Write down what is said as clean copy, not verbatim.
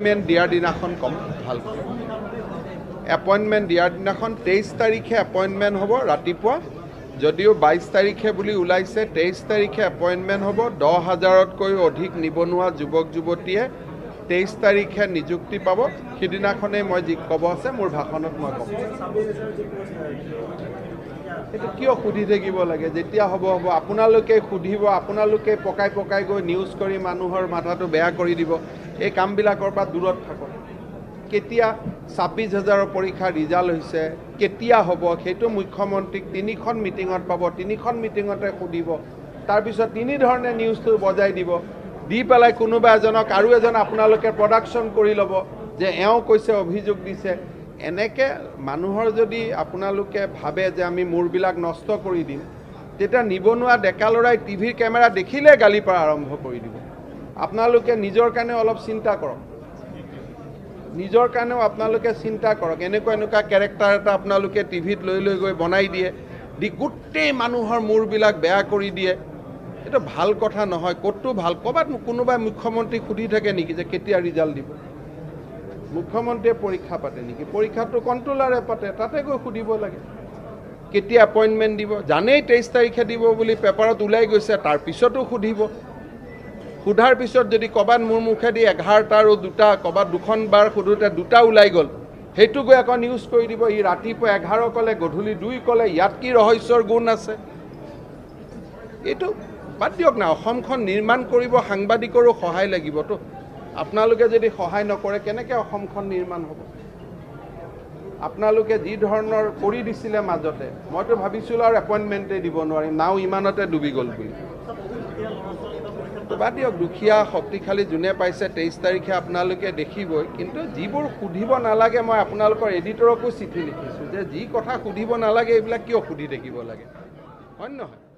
appointment দিয়াৰ দিনাখন কম ভাল এপইণ্টমেণ্ট দিয়াৰ দিনাখন 23 তাৰিখে এপইণ্টমেণ্ট হ'ব ৰাতিপুৱা যদিও 22 তাৰিখে বুলি ওলাইছে 23 তাৰিখে এপইণ্টমেণ্ট হ'ব 10,000তকৈ অধিক নিবনুৱা যুৱক যুৱতীয়ে 23 তাৰিখে নিযুক্তি পাব সিদিনাখনেই মই যি ক'ব আছে মোৰ ভাষণত মই ক'ম এটা কিয় সুধি থাকিব লাগে যেতিয়া হ'ব হ'ব আপোনালোকে সুধিব আপোনালোকে পকাই পকাই গৈ নিউজ কৰি মানুহৰ মাথাটো বেয়া কৰি দিব এই কামবিলাকৰ পৰা দূৰত থাকক কেতিয়া 26,000 পৰীক্ষা ৰিজাল্ট হৈছে কেতিয়া হ'ব সেইটো মুখ্যমন্ত্ৰীক 3খন মিটিঙত পাব 3খন মিটিঙতে সুধিব তাৰপিছত 3 ধৰণে নিউজটো বজাই দিব দি পেলাই কোনোবা এজনক আৰু এজন আপোনালোকে প্ৰডাকশ্যন কৰি ল'ব যে এওঁ কৈছে অভিযোগ দিছে এনেকে মানুহৰ যদি আপোনালোকে ভাবে যে আমি মূৰবিলাক নষ্ট কৰি দিম তেতিয়া নিবনুৱা ডেকা লৰাই টিভিৰ কেমেৰা দেখিলে গালি পৰা আৰম্ভ কৰি দিব আপোনালোকে নিজৰ কাৰণে অলপ চিন্তা কৰক নিজৰ কাৰণেও আপোনালোকে চিন্তা কৰক এনেকুৱা কেৰেক্টাৰ এটা আপোনালোকে টিভিত লৈ গৈ বনাই দিয়ে দি গোটেই মানুহৰ মূৰবিলাক বেয়া কৰি দিয়ে এটা ভাল কথা নহয় কতটো ভাল ক'বাত কোনোবাই মুখ্যমন্ত্ৰীক সুধি থাকে নেকি যে কেতিয়া ৰিজাল্ট দিব মুখ্যমন্ত্ৰীয়ে পৰীক্ষা পাতে নেকি পৰীক্ষাটো কণ্ট্ৰলাৰে পাতে তাতে গৈ সুধিব লাগে কেতিয়া এপইণ্টমেণ্ট দিব জানেই 23 তাৰিখে দিব বুলি পেপাৰত ওলাই গৈছে তাৰ পিছতো সুধিব সুধাৰ পিছত যদি ক'বাত মোৰ মুখেদি 11টা আৰু 2টা ক'বাত দুখন বাৰ সুধোতে 2টা ওলাই গ'ল সেইটো গৈ আকৌ নিউজ কৰি দিব ই ৰাতিপুৱা 11 ক'লে গধূলি 2 ক'লে ইয়াত কি ৰহস্যৰ গুণ আছে এইটো বাদ দিয়ক না অসমখন নিৰ্মাণ কৰিব সাংবাদিকৰো সহায় লাগিবতো আপোনালোকে যদি সহায় নকৰে কেনেকৈ অসমখন নিৰ্মাণ হ'ব আপোনালোকে যি ধৰণৰ কৰি দিছিলে মাজতে মইতো ভাবিছিলোঁ আৰু এপইণ্টমেণ্টেই দিব নোৱাৰিম নাও ইমানতে ডুবি গ'ল বুলি বাদ দিয়ক দুখীয়া শক্তিশালী যোনে পাইছে 23 তাৰিখে আপোনালোকে দেখিবই কিন্তু যিবোৰ সুধিব নালাগে মই আপোনালোকৰ এডিটৰকো চিঠি লিখিছোঁ যে যি কথা সুধিব নালাগে এইবিলাক কিয় সুধি থাকিব লাগে হয় নহয়